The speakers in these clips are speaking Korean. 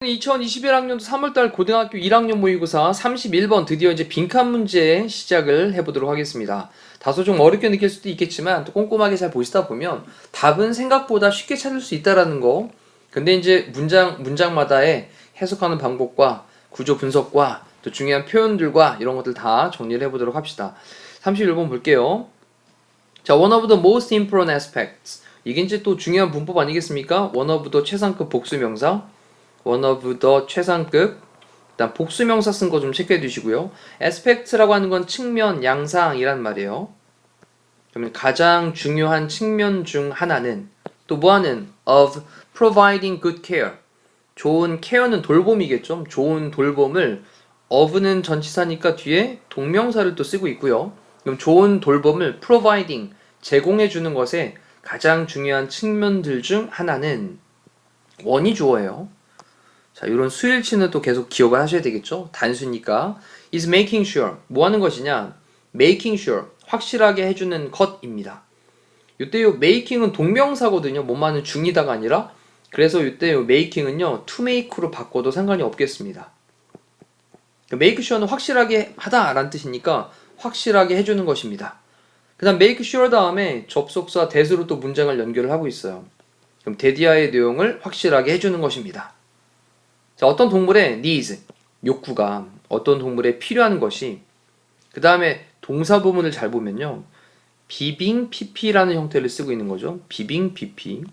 (2021학년도) 3월달 고등학교 1학년 모의고사 31번 드디어 이제 빈칸 문제 시작을 해보도록 하겠습니다. 다소 좀 어렵게 느낄 수도 있겠지만 또 꼼꼼하게 잘 보시다 보면 답은 생각보다 쉽게 찾을 수 있다라는 거. 근데 이제 문장마다의 해석하는 방법과 구조 분석과 또 중요한 표현들과 이런 것들 다 정리를 해보도록 합시다. 31번 볼게요. 자, one of the most important aspects. 이게 이제 또 중요한 문법 아니겠습니까? one of the 최상급 복수명사. one of the 최상급. 일단 복수명사 쓴 거 좀 체크해 두시고요. aspect라고 하는 건 측면, 양상이란 말이에요. 그러면 가장 중요한 측면 중 하나는 또 뭐하는 of providing good care. 좋은 케어는 돌봄이겠죠. 좋은 돌봄을 of는 전치사니까 뒤에 동명사를 또 쓰고 있고요. 그럼 좋은 돌봄을 providing 제공해 주는 것에 가장 중요한 측면들 중 하나는 원이 주어예요. 자, 이런 수일치는 또 계속 기억을 하셔야 되겠죠. 단수니까 is making sure 뭐 하는 것이냐? making sure 확실하게 해주는 것입니다. 이때 요 making은 동명사거든요. 뭐만은 중이다가 아니라. 그래서 이때 요 making은요 to make로 바꿔도 상관이 없겠습니다. make sure는 확실하게 하다 라는 뜻이니까 확실하게 해주는 것입니다. 그 다음 make sure 다음에 접속사 that으로 또 문장을 연결을 하고 있어요. 그럼 that이하의 내용을 확실하게 해주는 것입니다. 자, 어떤 동물의 needs, 욕구가 어떤 동물에 필요한 것이 그 다음에 동사 부분을 잘 보면요 비빙 pp라는 형태를 쓰고 있는 거죠. 비빙 pp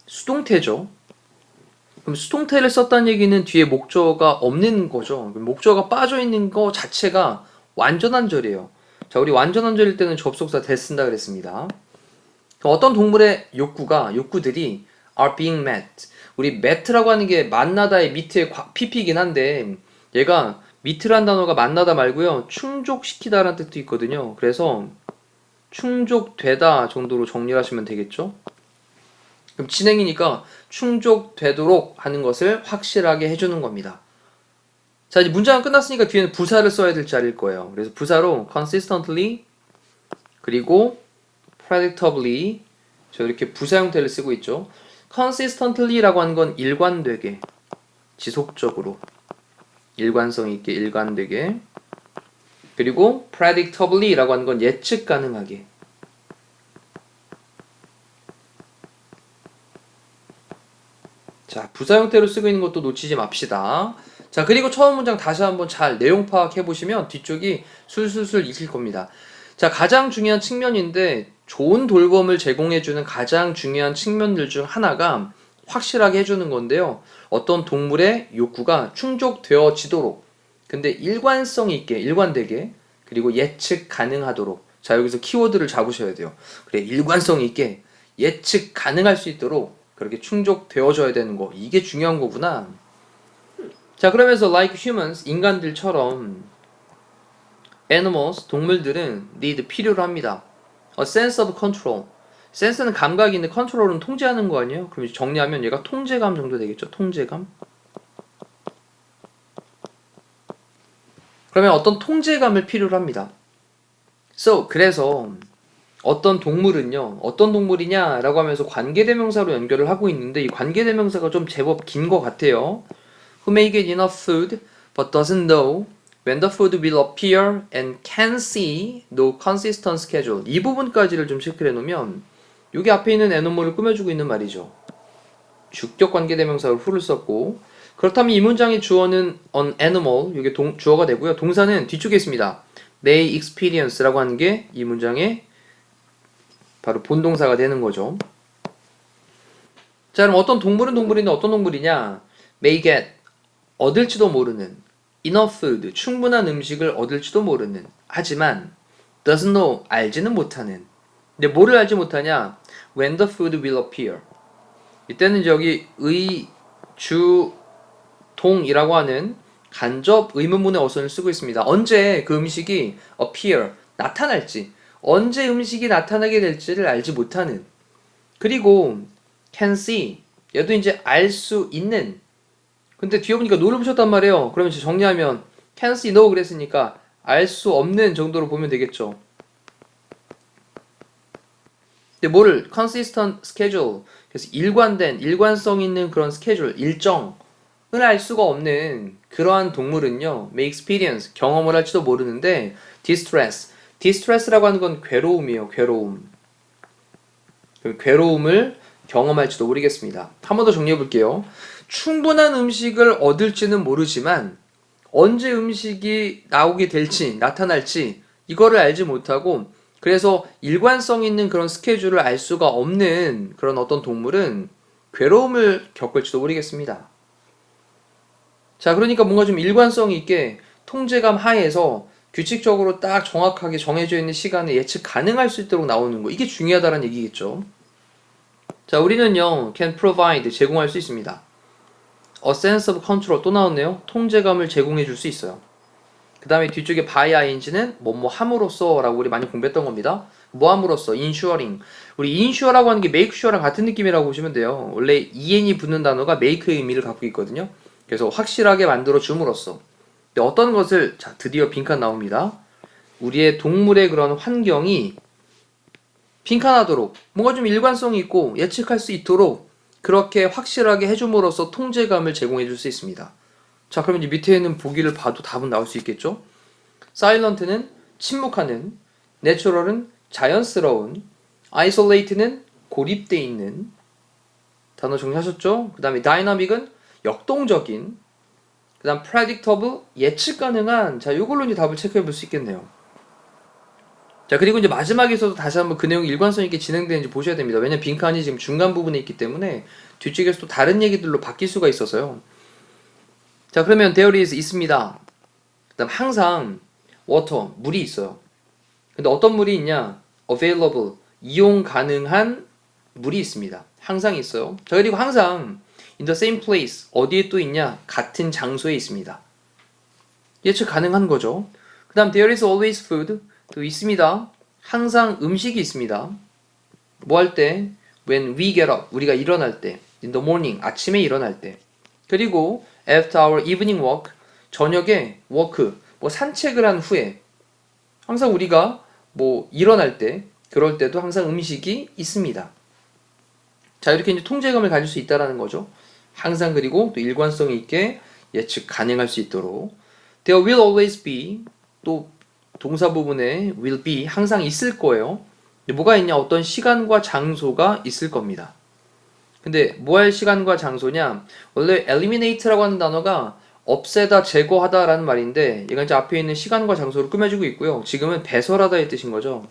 수동태죠. 그럼 수동태를 썼다는 얘기는 뒤에 목적어가 없는 거죠. 목적어가 빠져 있는 거 자체가 완전한절이에요. 자, 우리 완전한절일 때는 접속사 that 쓴다 그랬습니다. 어떤 동물의 욕구들이 are being met. 우리 met라고 하는 게 만나다의 밑에 pp이긴 한데 얘가 meet라는 단어가 만나다 말고요 충족시키다라는 뜻도 있거든요. 그래서 충족되다 정도로 정리를 하시면 되겠죠. 그럼 진행이니까 충족되도록 하는 것을 확실하게 해주는 겁니다. 자, 이제 문장은 끝났으니까 뒤에는 부사를 써야 될 자리일 거예요. 그래서 부사로 consistently 그리고 predictably 저 이렇게 부사 형태를 쓰고 있죠. consistently라고 하는 건 일관되게, 지속적으로, 일관성 있게, 일관되게. 그리고 predictably라고 하는 건 예측 가능하게. 자, 부사 형태로 쓰고 있는 것도 놓치지 맙시다. 자, 그리고 처음 문장 다시 한번 잘 내용 파악해 보시면 뒤쪽이 술술술 익힐 겁니다. 자, 가장 중요한 측면인데 좋은 돌봄을 제공해주는 가장 중요한 측면들 중 하나가 확실하게 해주는 건데요. 어떤 동물의 욕구가 충족되어지도록, 근데 일관성 있게, 일관되게, 그리고 예측 가능하도록. 자, 여기서 키워드를 잡으셔야 돼요. 그래, 일관성 있게 예측 가능할 수 있도록 그렇게 충족되어져야 되는 거. 이게 중요한 거구나. 자, 그러면서 like humans, 인간들처럼 animals, 동물들은 need, 필요로 합니다. A sense of control. sense는 감각인데 control은 통제하는 거 아니에요? 그럼 정리하면 얘가 통제감 정도 되겠죠? 통제감. 그러면 어떤 통제감을 필요로 합니다. So, 그래서 어떤 동물은요, 어떤 동물이냐 라고 하면서 관계대명사로 연결을 하고 있는데 이 관계대명사가 좀 제법 긴 것 같아요. Who may get enough food but doesn't know when the food will appear and can see no consistent schedule. 이 부분까지를 좀 체크해 놓으면 여기 앞에 있는 animal을 꾸며주고 있는 말이죠. 주격 관계대명사로 who를 썼고, 그렇다면 이 문장의 주어는 an animal, 이게 주어가 되고요. 동사는 뒤쪽에 있습니다. They experience라고 하는 게 이 문장의 바로 본동사가 되는 거죠. 자, 그럼 어떤 동물은 동물인데 어떤 동물이냐? May get, 얻을지도 모르는, enough food, 충분한 음식을 얻을지도 모르는, 하지만 doesn't know, 알지는 못하는. 근데 뭐를 알지 못하냐? When the food will appear. 이때는 여기 의주동이라고 하는 간접 의문문의 어선을 쓰고 있습니다. 언제 그 음식이 appear, 나타날지, 언제 음식이 나타나게 될지를 알지 못하는. 그리고 can see, 얘도 이제 알 수 있는. 근데 뒤에 보니까 no를 붙였단 말이에요. 그러면 정리하면 can see no 그랬으니까 알 수 없는 정도로 보면 되겠죠. 근데 뭐를 consistent schedule, 그래서 일관성 있는 그런 스케줄, 일정을 알 수가 없는 그러한 동물은요, may experience, 경험을 할지도 모르는데 distress라고 하는 건 괴로움이에요. 괴로움을 경험할지도 모르겠습니다. 한 번 더 정리해 볼게요. 충분한 음식을 얻을지는 모르지만 언제 음식이 나오게 될지, 나타날지 이거를 알지 못하고, 그래서 일관성 있는 그런 스케줄을 알 수가 없는 그런 어떤 동물은 괴로움을 겪을지도 모르겠습니다. 자, 그러니까 뭔가 좀 일관성 있게 통제감 하에서 규칙적으로 딱 정확하게 정해져 있는 시간에 예측 가능할 수 있도록 나오는 거, 이게 중요하다는 얘기겠죠. 자, 우리는요, can provide, 제공할 수 있습니다. a sense of control, 또 나왔네요. 통제감을 제공해 줄 수 있어요. 그 다음에 뒤쪽에 by ing는 뭐뭐 함으로써 라고 우리 많이 공부했던 겁니다. 뭐 함으로써, ensuring. 우리 insure라고 하는 게 make sure랑 같은 느낌이라고 보시면 돼요. 원래 en이 붙는 단어가 make의 의미를 갖고 있거든요. 그래서 확실하게 만들어 줌으로써. 근데 어떤 것을, 자, 드디어 빈칸 나옵니다. 우리의 동물의 그런 환경이 빈칸하도록, 뭔가 좀 일관성이 있고 예측할 수 있도록 그렇게 확실하게 해줌으로써 통제감을 제공해 줄 수 있습니다. 자, 그러면 이제 밑에 있는 보기를 봐도 답은 나올 수 있겠죠? silent는 침묵하는, natural은 자연스러운, isolate는 고립돼 있는, 단어 정리하셨죠? 그 다음에 dynamic은 역동적인, 그 다음 predictable, 예측 가능한. 자, 요걸로 이제 답을 체크해 볼 수 있겠네요. 자, 그리고 이제 마지막에서도 다시 한번 그 내용이 일관성 있게 진행되는지 보셔야 됩니다. 왜냐면 빈칸이 지금 중간 부분에 있기 때문에 뒤쪽에서 또 다른 얘기들로 바뀔 수가 있어서요. 자, 그러면 there is 있습니다. 그 다음 항상 water, 물이 있어요. 근데 어떤 물이 있냐? available, 이용 가능한 물이 있습니다. 항상 있어요. 자, 그리고 항상 in the same place, 어디에 또 있냐? 같은 장소에 있습니다. 예측 가능한 거죠. 그 다음 there is always food, 또 있습니다. 항상 음식이 있습니다. 뭐 할 때? when we get up, 우리가 일어날 때. in the morning, 아침에 일어날 때. 그리고 after our evening walk, 저녁에 walk, 뭐 산책을 한 후에. 항상 우리가 뭐 일어날 때, 그럴 때도 항상 음식이 있습니다. 자, 이렇게 이제 통제감을 가질 수 있다라는 거죠. 항상, 그리고 또 일관성 있게 예측 가능할 수 있도록. There will always be, 또 동사 부분에 will be, 항상 있을 거예요. 뭐가 있냐? 어떤 시간과 장소가 있을 겁니다. 근데 뭐 할 시간과 장소냐? 원래 eliminate라고 하는 단어가 없애다, 제거하다 라는 말인데, 얘가 이제 앞에 있는 시간과 장소를 꾸며주고 있고요. 지금은 배설하다의 뜻인 거죠.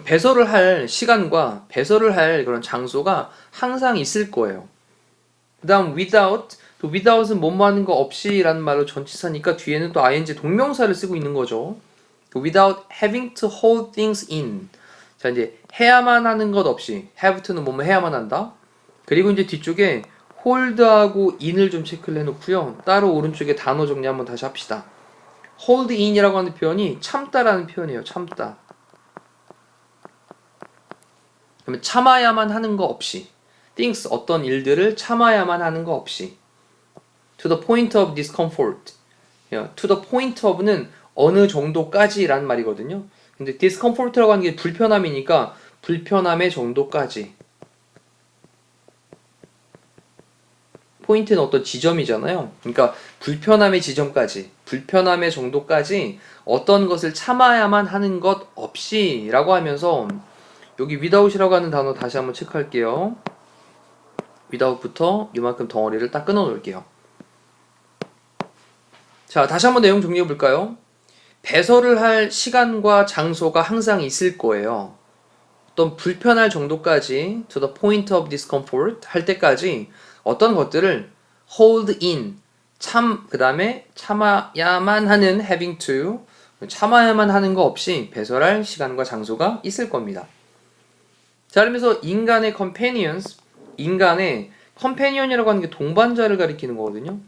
배설을 할 시간과 배설을 할 그런 장소가 항상 있을 거예요. 그 다음 without, 또 without은 뭐뭐 하는 거 없이 라는 말로 전치사니까 뒤에는 또 ing 동명사를 쓰고 있는 거죠. without having to hold things in. 자, 이제 해야만 하는 것 없이, have to는 뭐뭐 해야만 한다. 그리고 이제 뒤쪽에 hold하고 in을 좀 체크를 해놓고요. 따로 오른쪽에 단어 정리 한번 다시 합시다. hold in이라고 하는 표현이 참다라는 표현이에요. 참다. 그러면 참아야만 하는 거 없이, things, 어떤 일들을 참아야만 하는 거 없이. to the point of discomfort. to the point of는 어느 정도까지 라는 말이거든요. 근데 discomfort라고 하는 게 불편함이니까 불편함의 정도까지. 포인트는 어떤 지점이잖아요. 그러니까 불편함의 지점까지, 불편함의 정도까지 어떤 것을 참아야만 하는 것 없이 라고 하면서, 여기 without이라고 하는 단어 다시 한번 체크할게요. without부터 이만큼 덩어리를 딱 끊어 놓을게요. 자, 다시 한번 내용 정리해 볼까요? 배설을 할 시간과 장소가 항상 있을 거예요. 어떤 불편할 정도까지, to the point of discomfort 할 때까지 어떤 것들을 hold in, 그 다음에 참아야만 하는 having to, 참아야만 하는 거 없이 배설할 시간과 장소가 있을 겁니다. 자, 그러면서 인간의 companions, 인간의 companion이라고 하는 게 동반자를 가리키는 거거든요.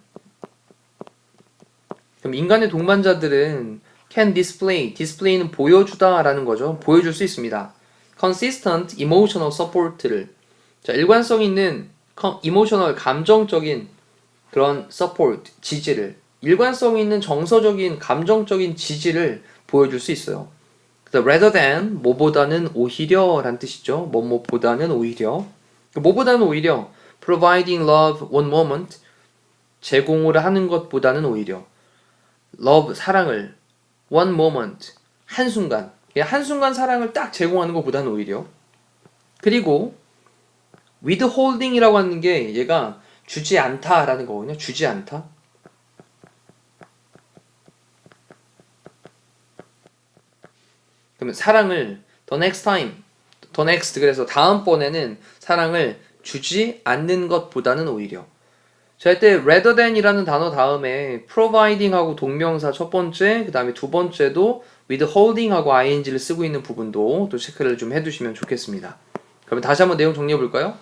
그럼 인간의 동반자들은 can display는 보여주다 라는 거죠. 보여줄 수 있습니다. consistent emotional support를, 자, 일관성 있는 emotional, 감정적인 그런 support, 지지를, 일관성 있는 정서적인 감정적인 지지를 보여줄 수 있어요. 그래서 rather than, 뭐보다는 오히려 라는 뜻이죠. 뭐뭐보다는 오히려. 뭐보다는 오히려 providing love one moment, 제공을 하는 것보다는 오히려 love, 사랑을 one moment, 한순간, 한순간 사랑을 딱 제공하는 것보다는 오히려. 그리고 withholding이라고 하는 게 얘가 주지 않다라는 거거든요. 주지 않다. 그러면 사랑을 the next time, the next, 그래서 다음번에는 사랑을 주지 않는 것보다는 오히려. 자, 이때 rather than이라는 단어 다음에 providing하고 동명사 첫 번째, 그 다음에 두 번째도 withholding하고 ing를 쓰고 있는 부분도 또 체크를 좀 해두시면 좋겠습니다. 그러면 다시 한번 내용 정리해 볼까요?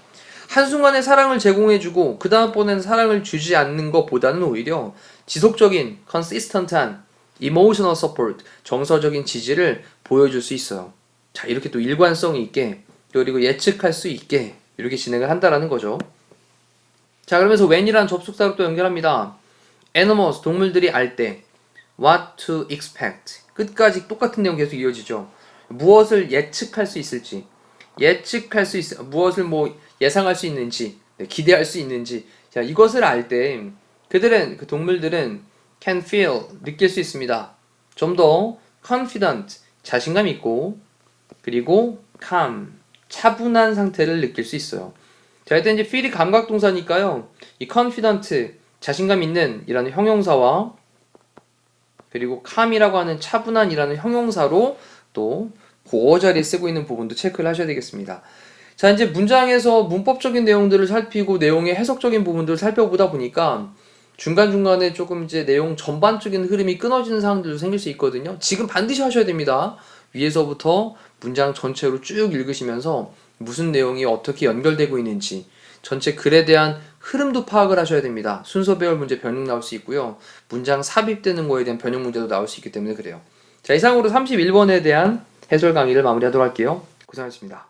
한순간에 사랑을 제공해주고 그 다음번에는 사랑을 주지 않는 것보다는 오히려 지속적인 consistent한 emotional support, 정서적인 지지를 보여줄 수 있어요. 자, 이렇게 또 일관성이 있게 그리고 예측할 수 있게 이렇게 진행을 한다라는 거죠. 자, 그러면서 when이라는 접속사로 또 연결합니다. animals, 동물들이 알 때 what to expect, 끝까지 똑같은 내용 계속 이어지죠. 무엇을 예측할 수 있을지, 무엇을 뭐 예상할 수 있는지, 기대할 수 있는지, 자, 이것을 알 때 그들은, 그 동물들은 can feel, 느낄 수 있습니다. 좀 더 confident, 자신감 있고, 그리고 calm, 차분한 상태를 느낄 수 있어요. 자, 일단 이제 feel이 감각 동사니까요. 이 confident, 자신감 있는 이라는 형용사와 그리고 calm이라고 하는 차분한이라는 형용사로 또 고어 자리에 쓰고 있는 부분도 체크를 하셔야 되겠습니다. 자, 이제 문장에서 문법적인 내용들을 살피고 내용의 해석적인 부분들을 살펴보다 보니까 중간중간에 조금 이제 내용 전반적인 흐름이 끊어지는 상황들도 생길 수 있거든요. 지금 반드시 하셔야 됩니다. 위에서부터 문장 전체로 쭉 읽으시면서 무슨 내용이 어떻게 연결되고 있는지 전체 글에 대한 흐름도 파악을 하셔야 됩니다. 순서 배열 문제 변형 나올 수 있고요. 문장 삽입되는 거에 대한 변형 문제도 나올 수 있기 때문에 그래요. 자, 이상으로 31번에 대한 해설 강의를 마무리하도록 할게요. 고생하셨습니다.